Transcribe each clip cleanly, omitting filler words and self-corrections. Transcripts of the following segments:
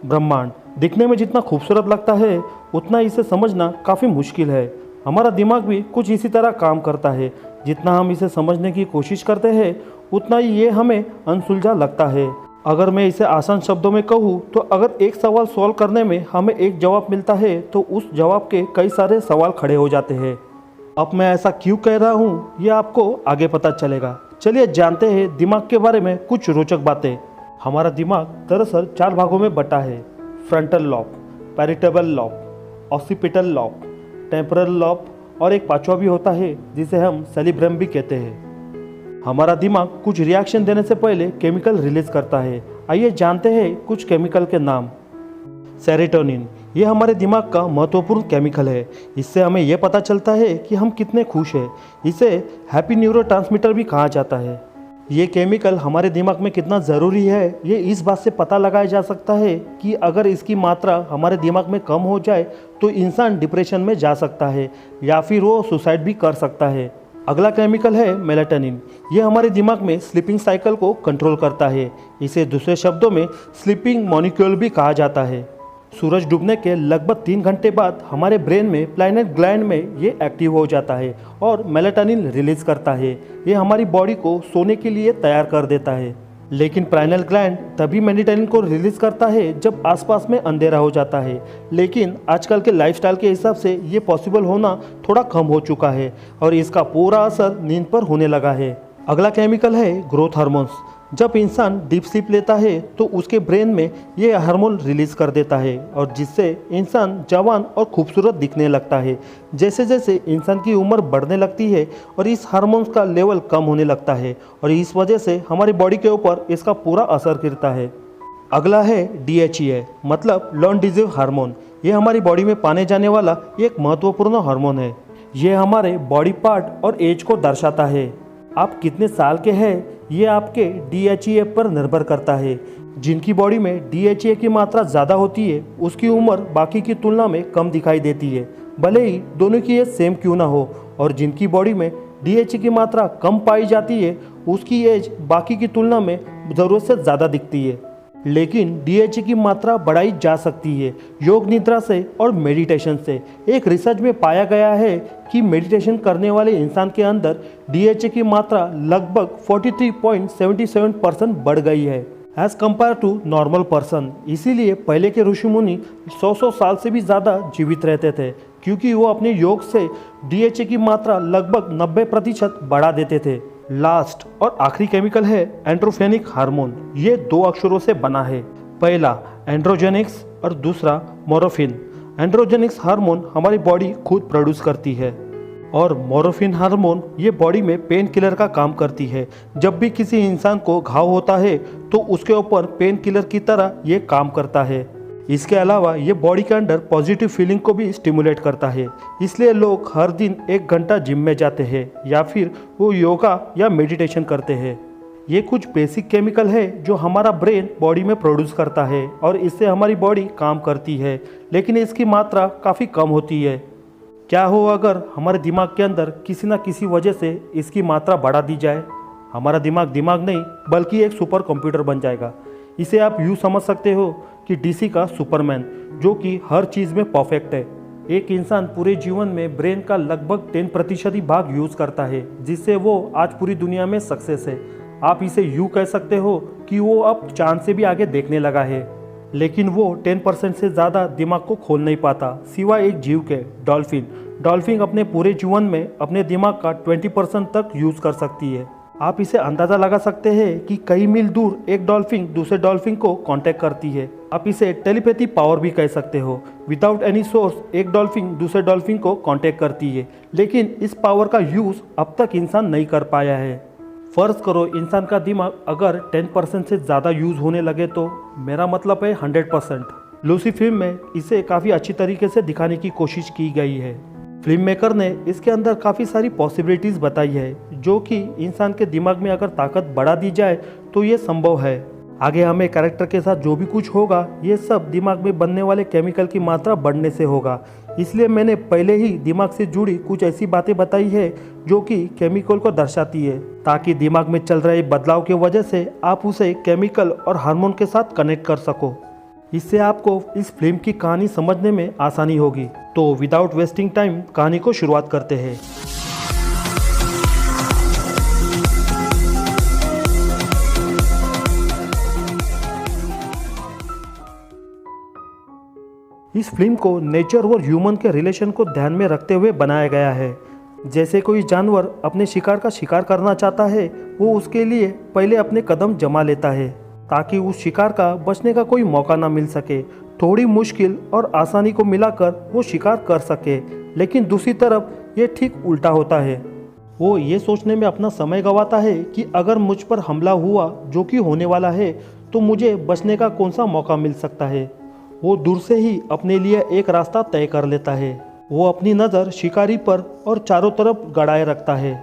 ब्रह्मांड दिखने में जितना खूबसूरत लगता है उतना इसे समझना काफ़ी मुश्किल है। हमारा दिमाग भी कुछ इसी तरह काम करता है। जितना हम इसे समझने की कोशिश करते हैं उतना ही ये हमें अनसुलझा लगता है। अगर मैं इसे आसान शब्दों में कहूँ तो अगर एक सवाल सॉल्व करने में हमें एक जवाब मिलता है तो उस जवाब के कई सारे सवाल खड़े हो जाते हैं। अब मैं ऐसा क्यों कह रहा हूँ ये आपको आगे पता चलेगा। चलिए जानते हैं दिमाग के बारे में कुछ रोचक बातें। हमारा दिमाग दरअसल 4 भागों में बटा है। Frontal lobe, parietal lobe, occipital lobe, temporal lobe और एक पांचवा भी होता है जिसे हम सेरिब्रम भी कहते हैं। हमारा दिमाग कुछ रिएक्शन देने से पहले केमिकल रिलीज करता है। आइए जानते हैं कुछ केमिकल के नाम। सेरोटोनिन, ये हमारे दिमाग का महत्वपूर्ण केमिकल है। इससे हमें यह पता चलता है कि हम कितने खुश हैं। इसे हैप्पी न्यूरोट्रांसमीटर भी कहा जाता है। ये केमिकल हमारे दिमाग में कितना ज़रूरी है ये इस बात से पता लगाया जा सकता है कि अगर इसकी मात्रा हमारे दिमाग में कम हो जाए तो इंसान डिप्रेशन में जा सकता है या फिर वो सुसाइड भी कर सकता है। अगला केमिकल है मेलाटोनिन। ये हमारे दिमाग में स्लीपिंग साइकिल को कंट्रोल करता है। इसे दूसरे शब्दों में स्लीपिंग मॉलिक्यूल भी कहा जाता है। सूरज डूबने के लगभग 3 घंटे बाद हमारे ब्रेन में प्लाइनेट ग्लैंड में ये एक्टिव हो जाता है और मेलाटोनिन रिलीज करता है। ये हमारी बॉडी को सोने के लिए तैयार कर देता है। लेकिन प्राइनल ग्लैंड तभी मेलाटोनिन को रिलीज करता है जब आसपास में अंधेरा हो जाता है। लेकिन आजकल के लाइफस्टाइल के हिसाब से ये पॉसिबल होना थोड़ा कम हो चुका है और इसका पूरा असर नींद पर होने लगा है। अगला केमिकल है ग्रोथ हार्मोन्स। जब इंसान डीप स्लीप लेता है तो उसके ब्रेन में ये हार्मोन रिलीज कर देता है और जिससे इंसान जवान और खूबसूरत दिखने लगता है। जैसे जैसे इंसान की उम्र बढ़ने लगती है और इस हार्मोन्स का लेवल कम होने लगता है और इस वजह से हमारी बॉडी के ऊपर इसका पूरा असर गिरता है। अगला है DHEA मतलब लॉन डिजीव हार्मोन। ये हमारी बॉडी में पाने जाने वाला एक महत्वपूर्ण हार्मोन है। ये हमारे बॉडी पार्ट और एज को दर्शाता है। आप कितने साल के हैं ये आपके DHEA पर निर्भर करता है। जिनकी बॉडी में DHEA की मात्रा ज़्यादा होती है उसकी उम्र बाकी की तुलना में कम दिखाई देती है, भले ही दोनों की एज सेम क्यों ना हो। और जिनकी बॉडी में DHEA की मात्रा कम पाई जाती है उसकी एज बाकी की तुलना में ज़रूरत से ज़्यादा दिखती है। लेकिन DHEA की मात्रा बढ़ाई जा सकती है योग निद्रा से और मेडिटेशन से। एक रिसर्च में पाया गया है कि मेडिटेशन करने वाले इंसान के अंदर DHEA की मात्रा लगभग 43.77% बढ़ गई है as compared to normal person. इसीलिए पहले के ऋषि मुनि 100 साल से भी ज़्यादा जीवित रहते थे क्योंकि वो अपने योग से DHEA की मात्रा लगभग 90% बढ़ा देते थे। लास्ट और आखिरी केमिकल है एंड्रोफेनिक हार्मोन। ये 2 अक्षरों से बना है, पहला एंड्रोजेनिक्स और दूसरा मोरोफिन। एंड्रोजेनिक्स हार्मोन हमारी बॉडी खुद प्रोड्यूस करती है और मोरोफिन हार्मोन ये बॉडी में पेन किलर का काम करती है। जब भी किसी इंसान को घाव होता है तो उसके ऊपर पेन किलर की तरह ये काम करता है। इसके अलावा ये बॉडी के अंदर पॉजिटिव फीलिंग को भी स्टिमुलेट करता है। इसलिए लोग हर दिन 1 घंटा जिम में जाते हैं या फिर वो योगा या मेडिटेशन करते हैं। ये कुछ बेसिक केमिकल है जो हमारा ब्रेन बॉडी में प्रोड्यूस करता है और इससे हमारी बॉडी काम करती है, लेकिन इसकी मात्रा काफ़ी कम होती है। क्या हो अगर हमारे दिमाग के अंदर किसी न किसी वजह से इसकी मात्रा बढ़ा दी जाए? हमारा दिमाग नहीं बल्कि एक सुपर कंप्यूटर बन जाएगा। इसे आप यूँ समझ सकते हो कि DC का सुपरमैन जो कि हर चीज़ में परफेक्ट है। एक इंसान पूरे जीवन में ब्रेन का लगभग 10% ही भाग यूज़ करता है जिससे वो आज पूरी दुनिया में सक्सेस है। आप इसे यूँ कह सकते हो कि वो अब चांद से भी आगे देखने लगा है, लेकिन वो 10% से ज़्यादा दिमाग को खोल नहीं पाता सिवाय एक जीव के, डॉल्फिन। डॉल्फिन अपने पूरे जीवन में अपने दिमाग का 20% तक यूज़ कर सकती है। आप इसे अंदाज़ा लगा सकते हैं कि कई मील दूर एक डॉल्फिन दूसरे डॉल्फिन को कांटेक्ट करती है। आप इसे टेलीपैथी पावर भी कह सकते हो। विदाउट एनी सोर्स एक डॉल्फिन दूसरे डॉल्फिन को कांटेक्ट करती है, लेकिन इस पावर का यूज़ अब तक इंसान नहीं कर पाया है। फ़र्ज़ करो इंसान का दिमाग अगर 10% से ज़्यादा यूज़ होने लगे तो मेरा मतलब है 100%। लूसी फिल्म में इसे काफ़ी अच्छी तरीके से दिखाने की कोशिश की गई है। फिल्म मेकर ने इसके अंदर काफ़ी सारी पॉसिबिलिटीज़ बताई है जो कि इंसान के दिमाग में अगर ताकत बढ़ा दी जाए तो ये संभव है। आगे हमें कैरेक्टर के साथ जो भी कुछ होगा ये सब दिमाग में बनने वाले केमिकल की मात्रा बढ़ने से होगा। इसलिए मैंने पहले ही दिमाग से जुड़ी कुछ ऐसी बातें बताई है जो कि केमिकल को दर्शाती है, ताकि दिमाग में चल रहे बदलाव की वजह से आप उसे केमिकल और हार्मोन के साथ कनेक्ट कर सको। इससे आपको इस फिल्म की कहानी समझने में आसानी होगी। तो विदाउट वेस्टिंग टाइम कहानी को शुरुआत करते हैं। इस फिल्म को नेचर और ह्यूमन के रिलेशन को ध्यान में रखते हुए बनाया गया है। जैसे कोई जानवर अपने शिकार का शिकार करना चाहता है, वो उसके लिए पहले अपने कदम जमा लेता है ताकि उस शिकार का बचने का कोई मौका ना मिल सके। थोड़ी मुश्किल और आसानी को मिलाकर वो शिकार कर सके। लेकिन दूसरी तरफ ये ठीक उल्टा होता है। वो ये सोचने में अपना समय गंवाता है कि अगर मुझ पर हमला हुआ, जो कि होने वाला है, तो मुझे बचने का कौन सा मौका मिल सकता है। वो दूर से ही अपने लिए एक रास्ता तय कर लेता है। वो अपनी नज़र शिकारी पर और चारों तरफ गड़ाए रखता है।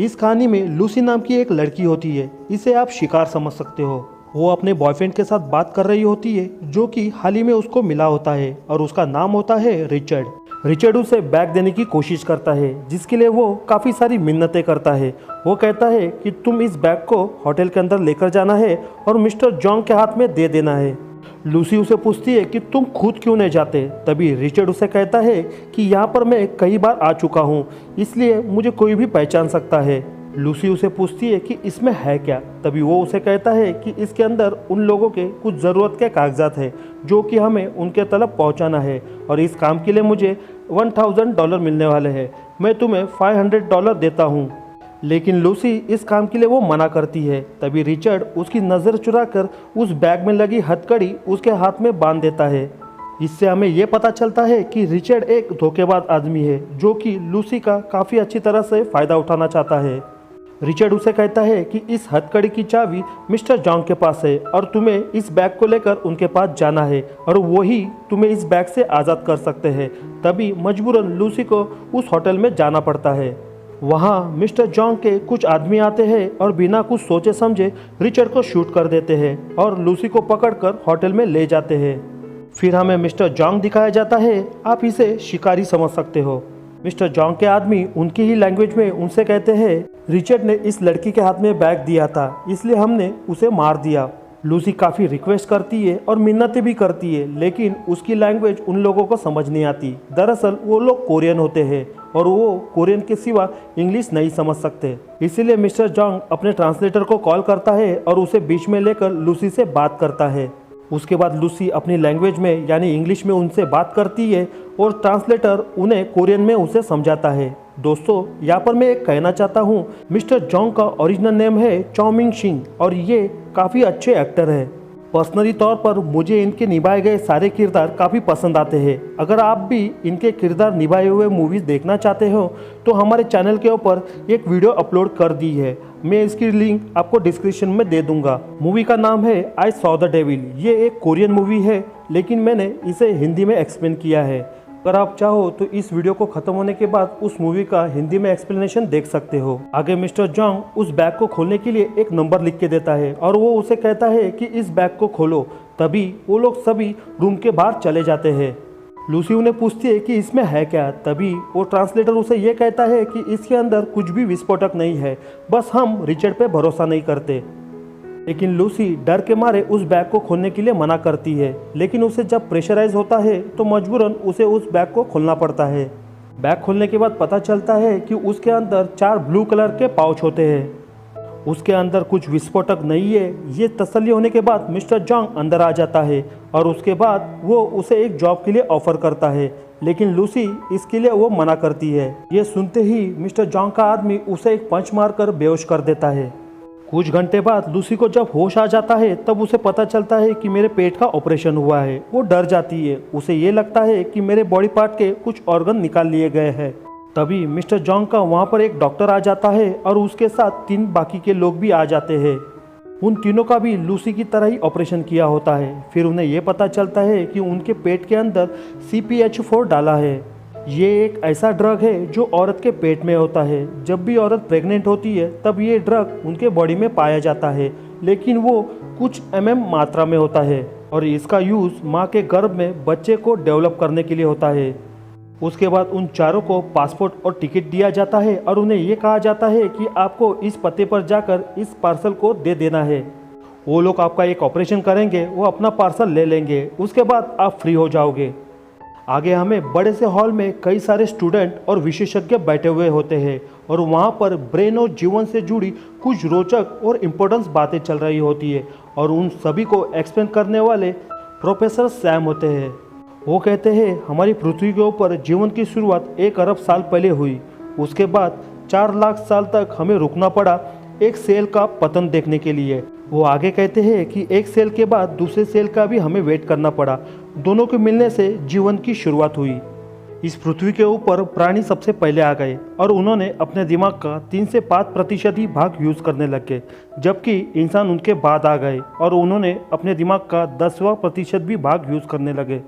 इस कहानी में लूसी नाम की एक लड़की होती है। इसे आप शिकार समझ सकते हो। वो अपने बॉयफ्रेंड के साथ बात कर रही होती है, जो कि हाल ही में उसको मिला होता है और उसका नाम होता है रिचर्ड। रिचर्ड उसे बैग देने की कोशिश करता है, जिसके लिए वो काफ़ी सारी मिन्नतें करता है। वो कहता है कि तुम इस बैग को होटल के अंदर लेकर जाना है और मिस्टर जॉन्ग के हाथ में दे देना है। लूसी उसे पूछती है कि तुम खुद क्यों नहीं जाते। तभी रिचर्ड उसे कहता है कि यहाँ पर मैं कई बार आ चुका हूँ, इसलिए मुझे कोई भी पहचान सकता है। लूसी उसे पूछती है कि इसमें है क्या। तभी वो उसे कहता है कि इसके अंदर उन लोगों के कुछ ज़रूरत के कागजात हैं, जो कि हमें उनके तलब पहुँचाना है, और इस काम के लिए मुझे $1000 मिलने वाले हैं। मैं तुम्हें $500 देता हूँ। लेकिन लूसी इस काम के लिए वो मना करती है। तभी रिचर्ड उसकी नज़र चुराकर उस बैग में लगी हथकड़ी उसके हाथ में बांध देता है। इससे हमें ये पता चलता है कि रिचर्ड एक धोखेबाज आदमी है, जो कि लूसी का काफ़ी अच्छी तरह से फ़ायदा उठाना चाहता है। रिचर्ड उसे कहता है कि इस हथकड़ी की चाबी मिस्टर जॉन्ग के पास है और तुम्हें इस बैग को लेकर उनके पास जाना है और वही तुम्हें इस बैग से आज़ाद कर सकते हैं। तभी मजबूरन लूसी को उस होटल में जाना पड़ता है। वहाँ मिस्टर जॉन्ग के कुछ आदमी आते हैं और बिना कुछ सोचे समझे रिचर्ड को शूट कर देते हैं और लूसी को पकड़कर होटल में ले जाते हैं। फिर हमें मिस्टर जॉन्ग दिखाया जाता है। आप इसे शिकारी समझ सकते हो। मिस्टर जॉन्ग के आदमी उनकी ही लैंग्वेज में उनसे कहते हैं, रिचर्ड ने इस लड़की के हाथ में बैग दिया था, इसलिए हमने उसे मार दिया। लूसी काफ़ी रिक्वेस्ट करती है और मिन्नतें भी करती है, लेकिन उसकी लैंग्वेज उन लोगों को समझ नहीं आती। दरअसल वो लोग कोरियन होते हैं और वो कोरियन के सिवा इंग्लिश नहीं समझ सकते। इसीलिए मिस्टर जॉन्ग अपने ट्रांसलेटर को कॉल करता है और उसे बीच में लेकर लूसी से बात करता है। उसके बाद लूसी अपनी लैंग्वेज में यानी इंग्लिश में उनसे बात करती है और ट्रांसलेटर उन्हें कोरियन में उसे समझाता है। दोस्तों, यहाँ पर मैं एक कहना चाहता हूँ, मिस्टर जॉन्ग का ओरिजिनल नेम है चॉमिंग सिंह और ये काफ़ी अच्छे एक्टर हैं। पर्सनली तौर पर मुझे इनके निभाए गए सारे किरदार काफ़ी पसंद आते हैं। अगर आप भी इनके किरदार निभाए हुए मूवीज़ देखना चाहते हो तो हमारे चैनल के ऊपर एक वीडियो अपलोड कर दी है। मैं इसकी लिंक आपको डिस्क्रिप्शन में दे दूंगा। मूवी का नाम है आई सॉ द डेविल। ये एक कोरियन मूवी है, लेकिन मैंने इसे हिंदी में एक्सप्लेन किया है। अगर आप चाहो तो इस वीडियो को खत्म होने के बाद उस मूवी का हिंदी में एक्सप्लेनेशन देख सकते हो। आगे मिस्टर जॉन्ग उस बैग को खोलने के लिए एक नंबर लिख के देता है और वो उसे कहता है कि इस बैग को खोलो। तभी वो लोग सभी रूम के बाहर चले जाते हैं। लूसी उन्हें पूछती है कि इसमें है क्या। तभी वो ट्रांसलेटर उसे ये कहता है कि इसके अंदर कुछ भी विस्फोटक नहीं है, बस हम रिचर्ड पे भरोसा नहीं करते। लेकिन लूसी डर के मारे उस बैग को खोलने के लिए मना करती है, लेकिन उसे जब प्रेशराइज होता है तो मजबूरन उसे उस बैग को खोलना पड़ता है। बैग खोलने के बाद पता चलता है कि उसके अंदर 4 ब्लू कलर के पाउच होते हैं। उसके अंदर कुछ विस्फोटक नहीं है। ये तसल्ली होने के बाद मिस्टर जॉन्ग अंदर आ जाता है और उसके बाद वो उसे एक जॉब के लिए ऑफर करता है, लेकिन लूसी इसके लिए वो मना करती है। ये सुनते ही मिस्टर जॉन्ग का आदमी उसे एक पंच मारकर बेहोश कर देता है। कुछ घंटे बाद लूसी को जब होश आ जाता है तब उसे पता चलता है कि मेरे पेट का ऑपरेशन हुआ है। वो डर जाती है। उसे ये लगता है कि मेरे बॉडी पार्ट के कुछ ऑर्गन निकाल लिए गए हैं। तभी मिस्टर जॉन्ग का वहाँ पर एक डॉक्टर आ जाता है और उसके साथ 3 बाकी के लोग भी आ जाते हैं। उन तीनों का भी लूसी की तरह ही ऑपरेशन किया होता है। फिर उन्हें यह पता चलता है कि उनके पेट के अंदर CPH4 डाला है। ये एक ऐसा ड्रग है जो औरत के पेट में होता है। जब भी औरत प्रेग्नेंट होती है तब ये ड्रग उनके बॉडी में पाया जाता है, लेकिन वो कुछ मात्रा में होता है और इसका यूज़ माँ के गर्भ में बच्चे को डेवलप करने के लिए होता है। उसके बाद उन चारों को पासपोर्ट और टिकट दिया जाता है और उन्हें ये कहा जाता है कि आपको इस पते पर जाकर इस पार्सल को दे देना है। वो लोग आपका एक ऑपरेशन करेंगे, वो अपना पार्सल ले लेंगे, उसके बाद आप फ्री हो जाओगे। आगे हमें बड़े से हॉल में कई सारे स्टूडेंट और विशेषज्ञ बैठे हुए होते हैं और वहाँ पर ब्रेन और जीवन से जुड़ी कुछ रोचक और इम्पोर्टेंस बातें चल रही होती है और उन सभी को एक्सप्लेन करने वाले प्रोफेसर सैम होते हैं। वो कहते हैं हमारी पृथ्वी के ऊपर जीवन की शुरुआत 1 अरब साल पहले हुई। उसके बाद 4 लाख साल तक हमें रुकना पड़ा एक सेल का पतन देखने के लिए। वो आगे कहते हैं कि एक सेल के बाद दूसरे सेल का भी हमें वेट करना पड़ा। दोनों के मिलने से जीवन की शुरुआत हुई। इस पृथ्वी के ऊपर प्राणी सबसे पहले आ गए और उन्होंने अपने दिमाग का 3 से 5% ही भाग यूज़ करने लग गए, जबकि इंसान उनके बाद आ गए और उन्होंने अपने दिमाग का 10वां% भी भाग यूज़ करने लगे।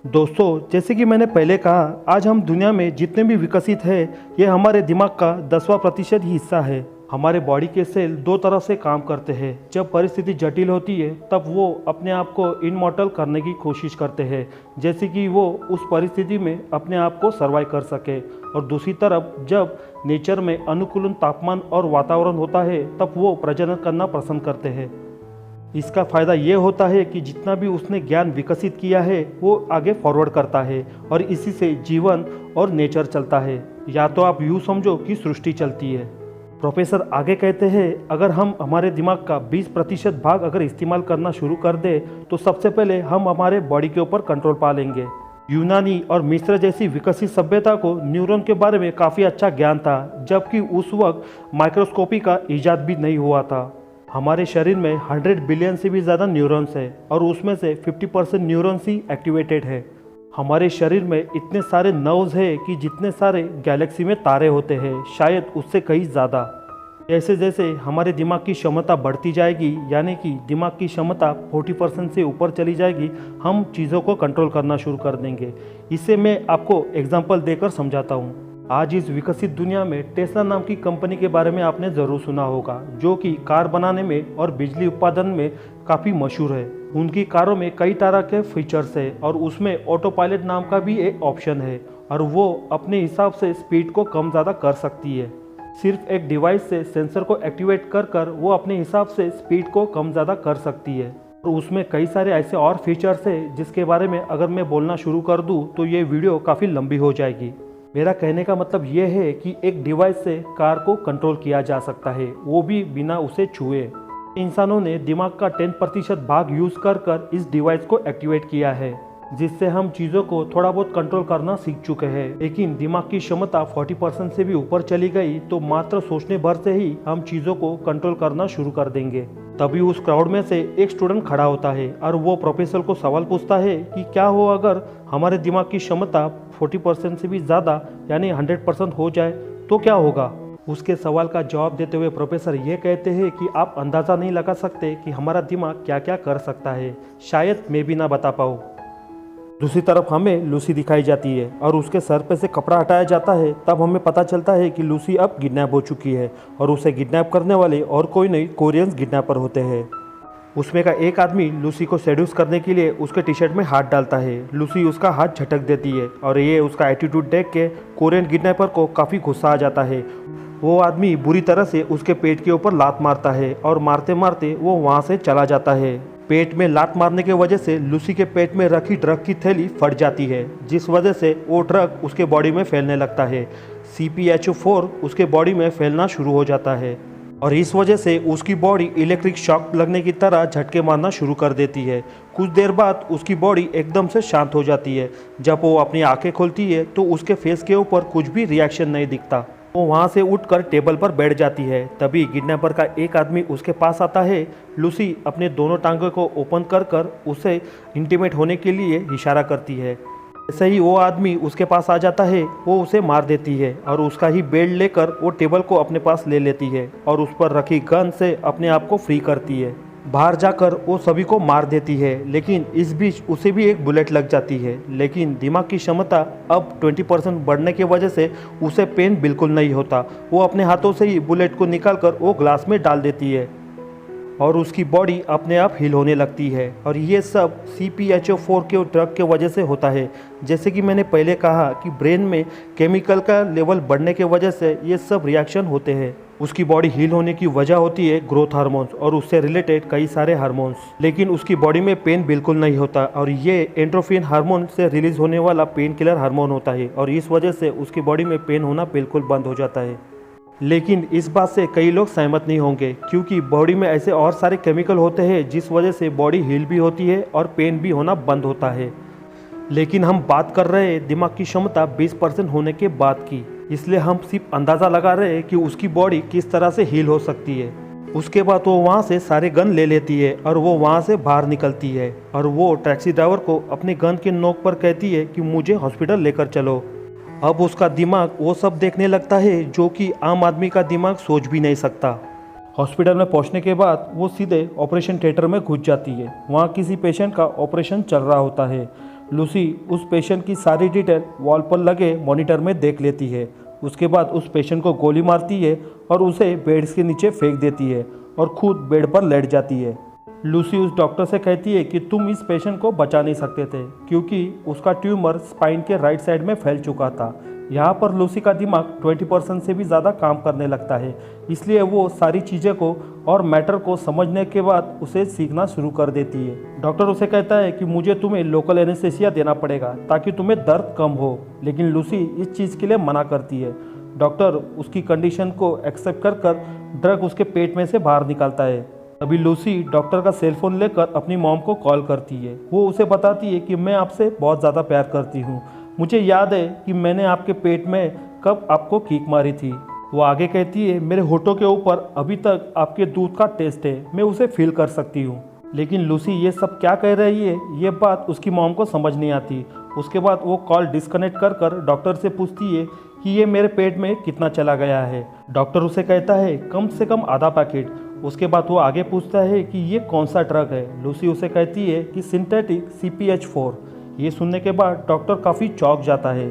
दोस्तों, जैसे कि मैंने पहले कहा, आज हम दुनिया में जितने भी विकसित हैं, ये हमारे दिमाग का 10वां% ही हिस्सा है। हमारे बॉडी के सेल 2 तरह से काम करते हैं। जब परिस्थिति जटिल होती है तब वो अपने आप को इनमॉर्टल करने की कोशिश करते हैं, जैसे कि वो उस परिस्थिति में अपने आप को सर्वाइव कर सके। और दूसरी तरफ जब नेचर में अनुकूलन तापमान और वातावरण होता है तब वो प्रजनन करना पसंद करते हैं। इसका फ़ायदा ये होता है कि जितना भी उसने ज्ञान विकसित किया है वो आगे फॉरवर्ड करता है और इसी से जीवन और नेचर चलता है, या तो आप यूँ समझो कि सृष्टि चलती है। प्रोफेसर आगे कहते हैं अगर हम हमारे दिमाग का 20% भाग अगर इस्तेमाल करना शुरू कर दें तो सबसे पहले हम हमारे बॉडी के ऊपर कंट्रोल पा लेंगे। यूनानी और मिस्र जैसी विकसित सभ्यता को न्यूरॉन के बारे में काफ़ी अच्छा ज्ञान था, जबकि उस वक्त माइक्रोस्कोपी का इजाद भी नहीं हुआ था। हमारे शरीर में 100 बिलियन से भी ज़्यादा न्यूरॉन्स है और उसमें से 50% न्यूरॉन्स ही एक्टिवेटेड है। हमारे शरीर में इतने सारे नर्व्स हैं कि जितने सारे गैलेक्सी में तारे होते हैं, शायद उससे कहीं ज़्यादा। जैसे जैसे हमारे दिमाग की क्षमता बढ़ती जाएगी, यानी कि दिमाग की क्षमता 40% से ऊपर चली जाएगी, हम चीज़ों को कंट्रोल करना शुरू कर देंगे। इससे मैं आपको एग्जांपल देकर समझाता हूँ। आज इस विकसित दुनिया में टेस्ला नाम की कंपनी के बारे में आपने ज़रूर सुना होगा, जो कि कार बनाने में और बिजली उत्पादन में काफ़ी मशहूर है। उनकी कारों में कई तरह के फीचर्स है और उसमें ऑटो पायलट नाम का भी एक ऑप्शन है और वो अपने हिसाब से स्पीड को कम ज़्यादा कर सकती है। सिर्फ एक डिवाइस से सेंसर को एक्टिवेट कर कर वो अपने हिसाब से स्पीड को कम ज़्यादा कर सकती है। और उसमें कई सारे ऐसे और फीचर्स है जिसके बारे में अगर मैं बोलना शुरू कर दूँ तो ये वीडियो काफ़ी लंबी हो जाएगी। मेरा कहने का मतलब ये है कि एक डिवाइस से कार को कंट्रोल किया जा सकता है, वो भी बिना उसे छुए। इंसानों ने दिमाग का 10% भाग यूज़ कर कर इस डिवाइस को एक्टिवेट किया है, जिससे हम चीज़ों को थोड़ा बहुत कंट्रोल करना सीख चुके हैं। लेकिन दिमाग की क्षमता 40% से भी ऊपर चली गई तो मात्र सोचने भर से ही हम चीज़ों को कंट्रोल करना शुरू कर देंगे। तभी उस क्राउड में से एक स्टूडेंट खड़ा होता है और वो प्रोफेसर को सवाल पूछता है कि क्या हो अगर हमारे दिमाग की क्षमता 40% से भी ज़्यादा यानी 100% हो जाए तो क्या होगा। उसके सवाल का जवाब देते हुए प्रोफेसर ये कहते हैं कि आप अंदाज़ा नहीं लगा सकते कि हमारा दिमाग क्या क्या कर सकता है, शायद मैं भी ना बता पाऊँ। दूसरी तरफ हमें लूसी दिखाई जाती है और उसके सर पे से कपड़ा हटाया जाता है। तब हमें पता चलता है कि लूसी अब किडनैप हो चुकी है और उसे किडनैप करने वाले और कोई नहीं कोरियंस किडनैपर होते हैं। उसमें का एक आदमी लूसी को सेड्यूस करने के लिए उसके टी शर्ट में हाथ डालता है। लूसी उसका हाथ झटक देती है और ये उसका एटीट्यूड देख के कोरियन किडनैपर को काफ़ी गुस्सा आ जाता है। वो आदमी बुरी तरह से उसके पेट के ऊपर लात मारता है और मारते मारते वो वहाँ से चला जाता है। पेट में लात मारने की वजह से लूसी के पेट में रखी ड्रग की थैली फट जाती है, जिस वजह से वो ड्रग उसके बॉडी में फैलने लगता है। CpHO4 उसके बॉडी में फैलना शुरू हो जाता है और इस वजह से उसकी बॉडी इलेक्ट्रिक शॉक लगने की तरह झटके मारना शुरू कर देती है। कुछ देर बाद उसकी बॉडी एकदम से शांत हो जाती है। जब वो अपनी आंखें खोलती है तो उसके फेस के ऊपर कुछ भी रिएक्शन नहीं दिखता। वो वहाँ से उठकर टेबल पर बैठ जाती है। तभी किडनैपर का एक आदमी उसके पास आता है। लूसी अपने दोनों टांगों को ओपन कर कर उसे इंटीमेट होने के लिए इशारा करती है। जैसे ही वो आदमी उसके पास आ जाता है वो उसे मार देती है और उसका ही बेल्ट लेकर वो टेबल को अपने पास ले लेती है और उस पर रखी गन से अपने आप को फ्री करती है। बाहर जाकर वो सभी को मार देती है, लेकिन इस बीच उसे भी एक बुलेट लग जाती है। लेकिन दिमाग की क्षमता अब 20% बढ़ने की वजह से उसे पेन बिल्कुल नहीं होता। वो अपने हाथों से ही बुलेट को निकालकर वो ग्लास में डाल देती है और उसकी बॉडी अपने आप हील होने लगती है। और ये सब CpHO4 के ड्रग के वजह से होता है। जैसे कि मैंने पहले कहा कि ब्रेन में केमिकल का लेवल बढ़ने के वजह से ये सब रिएक्शन होते हैं। उसकी बॉडी हील होने की वजह होती है ग्रोथ हार्मोन्स और उससे रिलेटेड कई सारे हार्मोन्स, लेकिन उसकी बॉडी में पेन बिल्कुल नहीं होता और ये एंड्रोफिन हार्मोन से रिलीज होने वाला पेन किलर हार्मोन होता है और इस वजह से उसकी बॉडी में पेन होना बिल्कुल बंद हो जाता है। लेकिन इस बात से कई लोग सहमत नहीं होंगे क्योंकि बॉडी में ऐसे और सारे केमिकल होते हैं जिस वजह से बॉडी हील भी होती है और पेन भी होना बंद होता है। लेकिन हम बात कर रहे हैं दिमाग की क्षमता 20% होने के बाद की, इसलिए हम सिर्फ अंदाज़ा लगा रहे हैं कि उसकी बॉडी किस तरह से हील हो सकती है। उसके बाद वो वहाँ से सारे गन ले लेती है और वो वहाँ से बाहर निकलती है और वो टैक्सी ड्राइवर को अपने गन के नोक पर कहती है कि मुझे हॉस्पिटल लेकर चलो। अब उसका दिमाग वो सब देखने लगता है जो कि आम आदमी का दिमाग सोच भी नहीं सकता। हॉस्पिटल में पहुंचने के बाद वो सीधे ऑपरेशन थिएटर में घुस जाती है। वहाँ किसी पेशेंट का ऑपरेशन चल रहा होता है। लूसी उस पेशेंट की सारी डिटेल वॉल पर लगे मॉनिटर में देख लेती है। उसके बाद उस पेशेंट को गोली मारती है और उसे बेड के नीचे फेंक देती है और खुद बेड पर लेट जाती है। लूसी उस डॉक्टर से कहती है कि तुम इस पेशेंट को बचा नहीं सकते थे क्योंकि उसका ट्यूमर स्पाइन के राइट साइड में फैल चुका था। यहाँ पर लूसी का दिमाग 20% से भी ज़्यादा काम करने लगता है, इसलिए वो सारी चीज़ें को और मैटर को समझने के बाद उसे सीखना शुरू कर देती है। डॉक्टर उसे कहता है कि मुझे तुम्हें लोकल एनेस्थीसिया देना पड़ेगा ताकि तुम्हें दर्द कम हो, लेकिन लूसी इस चीज़ के लिए मना करती है। डॉक्टर उसकी कंडीशन को एक्सेप्ट कर ड्रग उसके पेट में से बाहर निकालता है। अभी लूसी डॉक्टर का सेल फोन लेकर अपनी मॉम को कॉल करती है। वो उसे बताती है कि मैं आपसे बहुत ज़्यादा प्यार करती हूँ, मुझे याद है कि मैंने आपके पेट में कब आपको किक मारी थी। वो आगे कहती है मेरे होठों के ऊपर अभी तक आपके दूध का टेस्ट है, मैं उसे फील कर सकती हूँ। लेकिन लूसी ये सब क्या कह रही है ये बात उसकी मॉम को समझ नहीं आती। उसके बाद वो कॉल डिस्कनेक्ट कर डॉक्टर से पूछती है कि ये मेरे पेट में कितना चला गया है। डॉक्टर उसे कहता है कम से कम आधा पैकेट। उसके बाद वो आगे पूछता है कि ये कौन सा ड्रग है। लूसी उसे कहती है कि सिंथेटिक CPH4। ये सुनने के बाद डॉक्टर काफ़ी चौंक जाता है।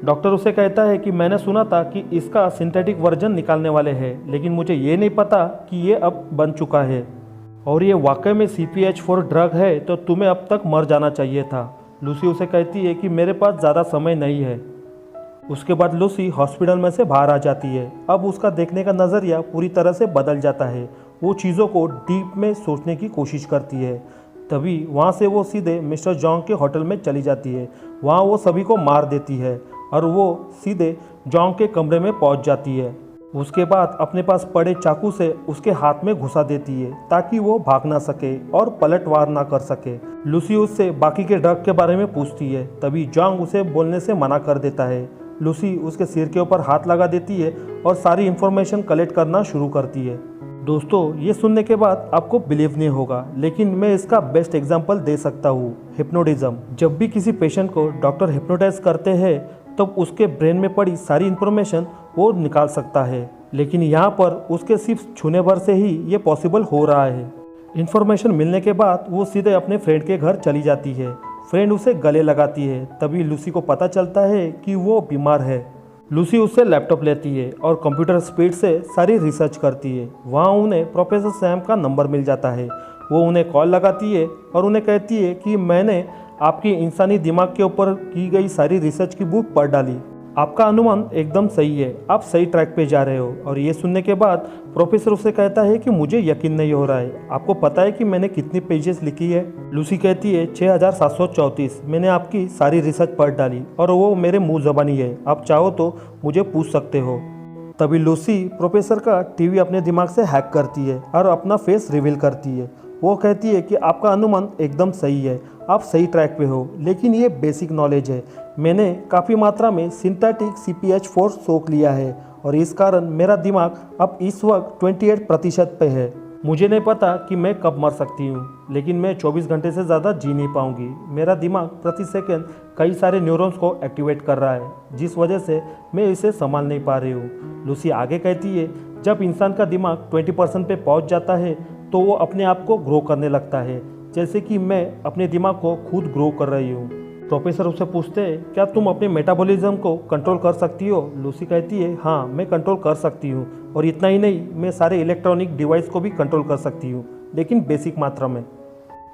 डॉक्टर उसे कहता है कि मैंने सुना था कि इसका सिंथेटिक वर्जन निकालने वाले हैं, लेकिन मुझे ये नहीं पता कि ये अब बन चुका है और ये वाकई में CPH4 ड्रग है, तो तुम्हें अब तक मर जाना चाहिए था। लूसी उसे कहती है कि मेरे पास ज़्यादा समय नहीं है। उसके बाद लूसी हॉस्पिटल में से बाहर आ जाती है। अब उसका देखने का नज़रिया पूरी तरह से बदल जाता है। वो चीज़ों को डीप में सोचने की कोशिश करती है। तभी वहाँ से वो सीधे मिस्टर जॉन्ग के होटल में चली जाती है। वहाँ वो सभी को मार देती है और वो सीधे जॉन्ग के कमरे में पहुँच जाती है। उसके बाद अपने पास पड़े चाकू से उसके हाथ में घुसा देती है ताकि वो भाग ना सके और पलटवार ना कर सके। लूसी उससे बाकी के ड्रग के बारे में पूछती है, तभी जॉन्ग उसे बोलने से मना कर देता है। लूसी उसके सिर के ऊपर हाथ लगा देती है और सारी इन्फॉर्मेशन कलेक्ट करना शुरू करती है। दोस्तों, ये सुनने के बाद आपको बिलीव नहीं होगा, लेकिन मैं इसका बेस्ट एग्जांपल दे सकता हूँ, हिप्नोटिज्म। जब भी किसी पेशेंट को डॉक्टर हिप्नोटाइज करते हैं तब उसके ब्रेन में पड़ी सारी इन्फॉर्मेशन वो निकाल सकता है, लेकिन यहाँ पर उसके सिर्फ छूने भर से ही ये पॉसिबल हो रहा है। इन्फॉर्मेशन मिलने के बाद वो सीधे अपने फ्रेंड के घर चली जाती है। फ्रेंड उसे गले लगाती है। तभी लूसी को पता चलता है कि वो बीमार है। लूसी उससे लैपटॉप लेती है और कंप्यूटर स्पीड से सारी रिसर्च करती है। वहाँ उन्हें प्रोफेसर सैम का नंबर मिल जाता है। वो उन्हें कॉल लगाती है और उन्हें कहती है कि मैंने आपकी इंसानी दिमाग के ऊपर की गई सारी रिसर्च की बुक पढ़ डाली। आपका अनुमान एकदम सही है, आप सही ट्रैक पे जा रहे हो। और ये सुनने के बाद प्रोफेसर उसे कहता है कि मुझे यकीन नहीं हो रहा है, आपको पता है कि मैंने कितनी पेजेस लिखी है? लूसी कहती है 6734। मैंने आपकी सारी रिसर्च पढ़ डाली और वो मेरे मुंह ज़बानी है, आप चाहो तो मुझे पूछ सकते हो। तभी लूसी प्रोफेसर का टीवी अपने दिमाग से हैक करती है और अपना फेस रिवील करती है। वो कहती है कि आपका अनुमान एकदम सही है, आप सही ट्रैक पे हो, लेकिन ये बेसिक नॉलेज है। मैंने काफ़ी मात्रा में सिंथेटिक CPH4 सोख लिया है और इस कारण मेरा दिमाग अब इस वक्त 28% पे है। मुझे नहीं पता कि मैं कब मर सकती हूँ, लेकिन मैं 24 घंटे से ज़्यादा जी नहीं पाऊँगी। मेरा दिमाग प्रति सेकंड कई सारे न्यूरॉन्स को एक्टिवेट कर रहा है, जिस वजह से मैं इसे संभाल नहीं पा रही हूँ। लूसी आगे कहती है जब इंसान का दिमाग 20% पे पहुँच जाता है तो वो अपने आप को ग्रो करने लगता है, जैसे कि मैं अपने दिमाग को खुद ग्रो कर रही हूँ। प्रोफेसर उससे पूछते हैं क्या तुम अपने मेटाबॉलिज्म को कंट्रोल कर सकती हो? लूसी कहती है हाँ, मैं कंट्रोल कर सकती हूँ, और इतना ही नहीं, मैं सारे इलेक्ट्रॉनिक डिवाइस को भी कंट्रोल कर सकती हूँ, लेकिन बेसिक मात्रा में।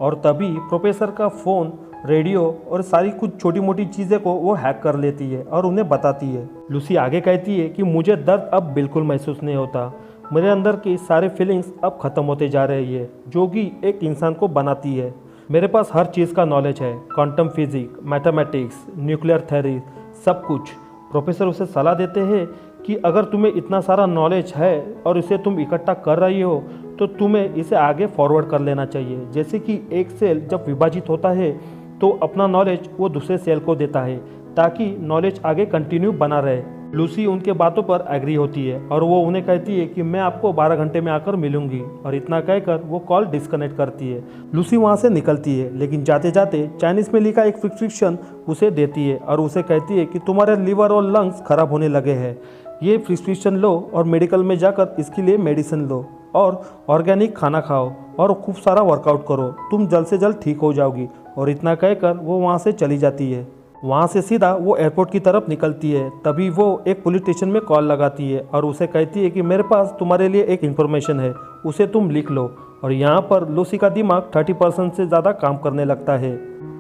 और तभी प्रोफेसर का फ़ोन, रेडियो और सारी कुछ छोटी मोटी चीज़ें को वो हैक कर लेती है और उन्हें बताती है। लूसी आगे कहती है कि मुझे दर्द अब बिल्कुल महसूस नहीं होता, मेरे अंदर की सारी फीलिंग्स अब ख़त्म होते जा रही है जो कि एक इंसान को बनाती है। मेरे पास हर चीज़ का नॉलेज है, quantum physics, mathematics, nuclear theory, सब कुछ। प्रोफेसर उसे सलाह देते हैं कि अगर तुम्हें इतना सारा नॉलेज है और इसे तुम इकट्ठा कर रही हो तो तुम्हें इसे आगे फॉरवर्ड कर लेना चाहिए। जैसे कि एक सेल जब विभाजित होता है तो अपना नॉलेज वो दूसरे सेल को देता है ताकि नॉलेज आगे कंटिन्यू बना रहे। लूसी उनके बातों पर एग्री होती है और वो उन्हें कहती है कि मैं आपको 12 घंटे में आकर मिलूंगी, और इतना कहकर वो कॉल डिस्कनेक्ट करती है। लूसी वहाँ से निकलती है, लेकिन जाते जाते चाइनीज़ में लिखा एक प्रिस्क्रिप्शन उसे देती है और उसे कहती है कि तुम्हारे लिवर और लंग्स खराब होने लगे हैं, ये प्रिस्क्रिप्शन लो और मेडिकल में जाकर इसके लिए मेडिसिन लो और ऑर्गेनिक खाना खाओ और खूब सारा वर्कआउट करो, तुम जल्द से जल्द ठीक हो जाओगी। और इतना कहकर वो वहाँ से चली जाती है। वहाँ से सीधा वो एयरपोर्ट की तरफ निकलती है। तभी वो एक पुलिस स्टेशन में कॉल लगाती है और उसे कहती है कि मेरे पास तुम्हारे लिए एक इन्फॉर्मेशन है, उसे तुम लिख लो। और यहाँ पर लूसी का दिमाग 30% से ज़्यादा काम करने लगता है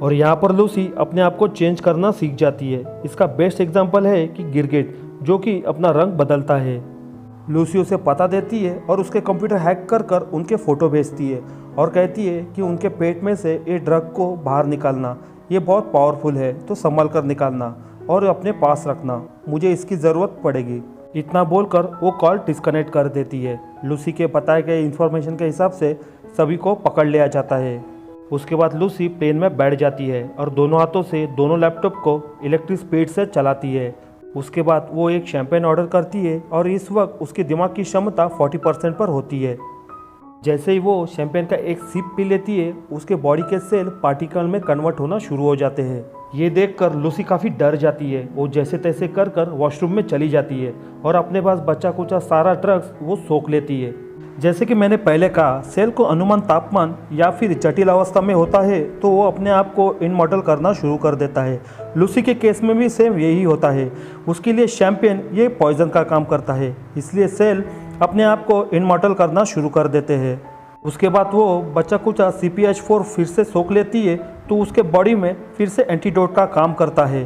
और यहाँ पर लूसी अपने आप को चेंज करना सीख जाती है। इसका बेस्ट एग्जाम्पल है कि गिरगिट, जो कि अपना रंग बदलता है। लूसी उसे पता देती है और उसके कंप्यूटर हैक कर कर उनके फ़ोटो भेजती है और कहती है कि उनके पेट में से ये ड्रग को बाहर निकालना, ये बहुत पावरफुल है, तो संभल कर निकालना और अपने पास रखना, मुझे इसकी ज़रूरत पड़ेगी। इतना बोलकर वो कॉल डिस्कनेक्ट कर देती है। लूसी के बताए गए इन्फॉर्मेशन के हिसाब से सभी को पकड़ लिया जाता है। उसके बाद लूसी प्लेन में बैठ जाती है और दोनों हाथों से दोनों लैपटॉप को इलेक्ट्रिक स्पीड से चलाती है। उसके बाद वो एक शैम्पेन ऑर्डर करती है और इस वक्त उसके दिमाग की क्षमता 40% पर होती है। जैसे ही वो शैम्पेन का एक सिप पी लेती है, उसके बॉडी के सेल पार्टिकल में कन्वर्ट होना शुरू हो जाते हैं। ये देखकर लूसी काफ़ी डर जाती है। वो जैसे तैसे कर कर वॉशरूम में चली जाती है और अपने पास बचा कुचा सारा ड्रग्स वो सोख लेती है। जैसे कि मैंने पहले कहा, सेल को अनुमान तापमान या फिर जटिल अवस्था में होता है तो वो अपने आप को इनमॉर्टल करना शुरू कर देता है। लूसी के केस में भी सेम यही होता है। उसके लिए शैम्पेन ये पॉइजन का काम करता है, इसलिए सेल अपने आप को इनमॉर्टल करना शुरू कर देते हैं। उसके बाद वो बच्चा कुचा CPH4 फिर से सोख लेती है तो उसके बॉडी में फिर से एंटीडोट का काम करता है,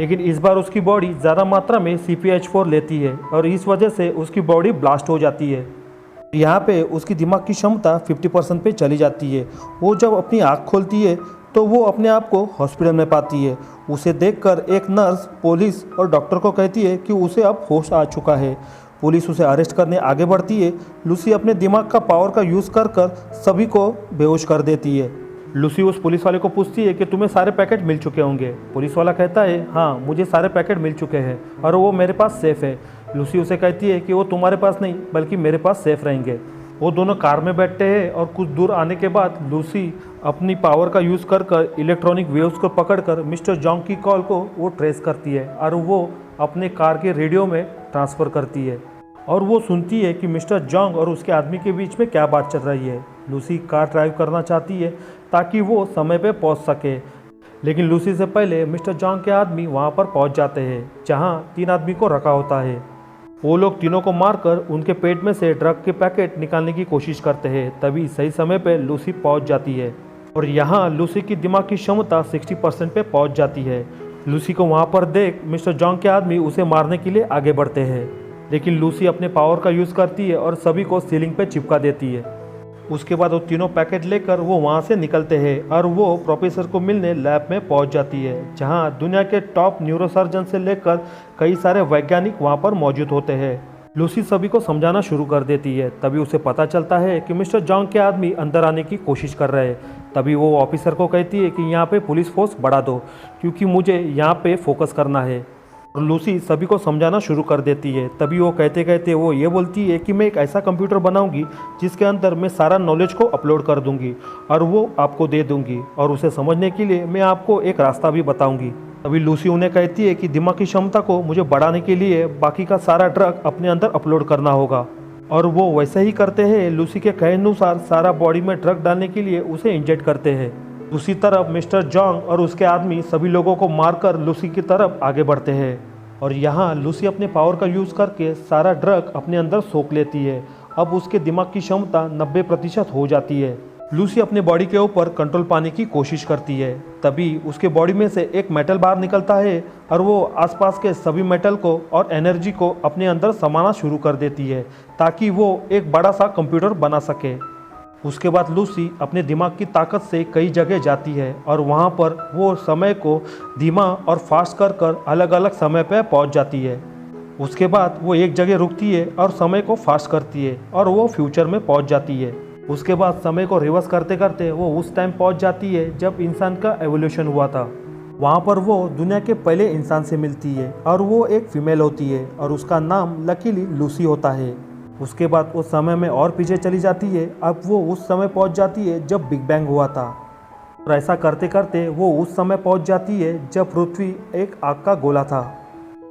लेकिन इस बार उसकी बॉडी ज़्यादा मात्रा में CPH4 लेती है और इस वजह से उसकी बॉडी ब्लास्ट हो जाती है। यहाँ पे उसकी दिमाग की क्षमता 50% पे चली जाती है। वो जब अपनी आँख खोलती है तो वो अपने आप को हॉस्पिटल में पाती है। उसे देखकर एक नर्स पुलिस और डॉक्टर को कहती है कि उसे अब होश आ चुका है। पुलिस उसे अरेस्ट करने आगे बढ़ती है। लूसी अपने दिमाग का पावर का यूज़ कर कर सभी को बेहोश कर देती है। लूसी उस पुलिस वाले को पूछती है कि तुम्हें सारे पैकेट मिल चुके होंगे। पुलिस वाला कहता है हाँ, मुझे सारे पैकेट मिल चुके हैं और वो मेरे पास सेफ़ है। लूसी उसे कहती है कि वो तुम्हारे पास नहीं बल्कि मेरे पास सेफ रहेंगे। वो दोनों कार में बैठते हैं और कुछ दूर आने के बाद लूसी अपनी पावर का यूज़ कर कर इलेक्ट्रॉनिक वेव्स को पकड़कर मिस्टर जोंग की कॉल को वो ट्रेस करती है और वो अपने कार के रेडियो में ट्रांसफ़र करती है और वो सुनती है कि मिस्टर जोंग और उसके आदमी के बीच में क्या बात चल रही है। लूसी कार ड्राइव करना चाहती है ताकि वो समय पे पहुंच सके, लेकिन लूसी से पहले मिस्टर जोंग के आदमी वहां पर पहुंच जाते हैं जहां 3 आदमी को रखा होता है। वो लोग तीनों को मारकर उनके पेट में से ड्रग के पैकेट निकालने की कोशिश करते हैं। तभी सही समय पे लूसी पहुंच जाती है और यहाँ लूसी की दिमाग की क्षमता 60% पे पहुंच जाती है। लूसी को वहाँ पर देख मिस्टर जोंग के आदमी उसे मारने के लिए आगे बढ़ते हैं, लेकिन लूसी अपने पावर का यूज़ करती है और सभी को सीलिंग पे चिपका देती है। उसके बाद वो तीनों पैकेट लेकर वो वहाँ से निकलते हैं और वो प्रोफेसर को मिलने लैब में पहुँच जाती है जहाँ दुनिया के टॉप न्यूरोसर्जन से लेकर कई सारे वैज्ञानिक वहाँ पर मौजूद होते हैं। लूसी सभी को समझाना शुरू कर देती है। तभी उसे पता चलता है कि मिस्टर जोंग के आदमी अंदर आने की कोशिश कर रहे हैं। तभी वो ऑफिसर को कहती है कि यहाँ पे पुलिस फोर्स बढ़ा दो क्योंकि मुझे यहाँ पे फोकस करना है। और लूसी सभी को समझाना शुरू कर देती है। तभी वो कहते कहते वो ये बोलती है कि मैं एक ऐसा कंप्यूटर बनाऊंगी जिसके अंदर मैं सारा नॉलेज को अपलोड कर दूंगी और वो आपको दे दूंगी और उसे समझने के लिए मैं आपको एक रास्ता भी बताऊंगी। तभी लूसी उन्हें कहती है कि दिमाग की क्षमता को मुझे बढ़ाने के लिए बाकी का सारा ड्रग अपने अंदर अपलोड करना होगा और वो वैसे ही करते हैं। लूसी के कहे अनुसार सारा बॉडी में ड्रग डालने के लिए उसे इंजेक्ट करते हैं। दूसरी तरफ मिस्टर जोंग और उसके आदमी सभी लोगों को मारकर लूसी की तरफ आगे बढ़ते हैं और यहाँ लूसी अपने पावर का यूज़ करके सारा ड्रग अपने अंदर सोख लेती है। अब उसके दिमाग की क्षमता 90% हो जाती है। लूसी अपनी बॉडी के ऊपर कंट्रोल पाने की कोशिश करती है। तभी उसके बॉडी में से एक मेटल बाहर निकलता है और वो आसपास के सभी मेटल को और एनर्जी को अपने अंदर समाना शुरू कर देती है ताकि वो एक बड़ा सा कंप्यूटर बना सके। उसके बाद लूसी अपने दिमाग की ताकत से कई जगह जाती है और वहाँ पर वो समय को धीमा और फास्ट कर कर अलग अलग समय पर पहुँच जाती है। उसके बाद वो एक जगह रुकती है और समय को फास्ट करती है और वो फ्यूचर में पहुँच जाती है। उसके बाद समय को रिवर्स करते करते वो उस टाइम पहुंच जाती है जब इंसान का एवोल्यूशन हुआ था। वहाँ पर वो दुनिया के पहले इंसान से मिलती है और वो एक फीमेल होती है और उसका नाम लकीली लूसी होता है। उसके बाद वो समय में और पीछे चली जाती है। अब वो उस समय पहुँच जाती है जब बिग बैंग हुआ था और ऐसा करते करते वो उस समय पहुँच जाती है जब पृथ्वी एक आग का गोला था।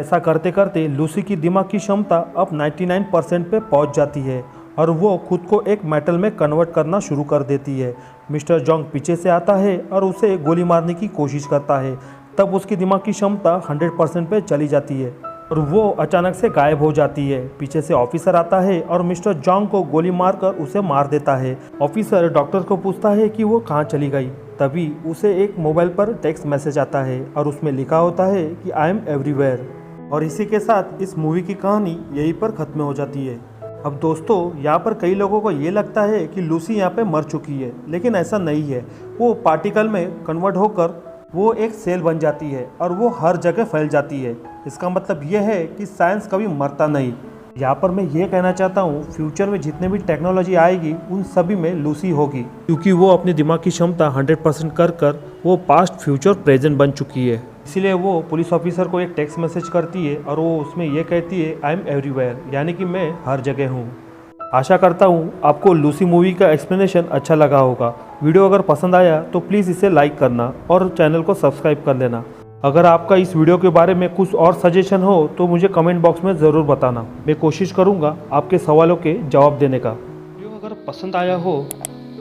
ऐसा करते करते लूसी की दिमाग की क्षमता अब 99% पे पहुँच जाती है और वो खुद को एक मेटल में कन्वर्ट करना शुरू कर देती है। मिस्टर जोंग पीछे से आता है और उसे गोली मारने की कोशिश करता है। तब उसकी दिमाग की क्षमता 100% पे चली जाती है और वो अचानक से गायब हो जाती है। पीछे से ऑफिसर आता है और मिस्टर जोंग को गोली मारकर उसे मार देता है। ऑफिसर डॉक्टर को पूछता है कि वो कहाँ चली गई। तभी उसे एक मोबाइल पर टेक्स्ट मैसेज आता है और उसमें लिखा होता है कि आई एम एवरीवेयर। और इसी के साथ इस मूवी की कहानी यहीं पर ख़त्म हो जाती है। अब दोस्तों, यहाँ पर कई लोगों को ये लगता है कि लूसी यहाँ पे मर चुकी है, लेकिन ऐसा नहीं है। वो पार्टिकल में कन्वर्ट होकर वो एक सेल बन जाती है और वो हर जगह फैल जाती है। इसका मतलब ये है कि साइंस कभी मरता नहीं। यहाँ पर मैं ये कहना चाहता हूँ, फ्यूचर में जितने भी टेक्नोलॉजी आएगी उन सभी में लूसी होगी, क्योंकि वो अपने दिमाग की क्षमता 100% कर कर वो पास्ट फ्यूचर प्रेजेंट बन चुकी है। इसीलिए वो पुलिस ऑफिसर को एक टेक्स्ट मैसेज करती है और वो उसमें ये कहती है आई एम एवरीवेयर, यानी कि मैं हर जगह हूँ। आशा करता हूँ आपको लूसी मूवी का एक्सप्लेनेशन अच्छा लगा होगा। वीडियो अगर पसंद आया तो प्लीज़ इसे लाइक करना और चैनल को सब्सक्राइब कर लेना। अगर आपका इस वीडियो के बारे में कुछ और सजेशन हो तो मुझे कमेंट बॉक्स में ज़रूर बताना। मैं कोशिश करूँगा आपके सवालों के जवाब देने का। वीडियो अगर पसंद आया हो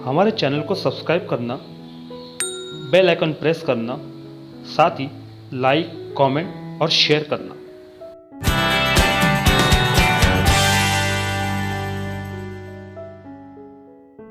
हमारे चैनल को सब्सक्राइब करना, बेल आइकन प्रेस करना, साथ ही लाइक, कमेंट और शेयर करना।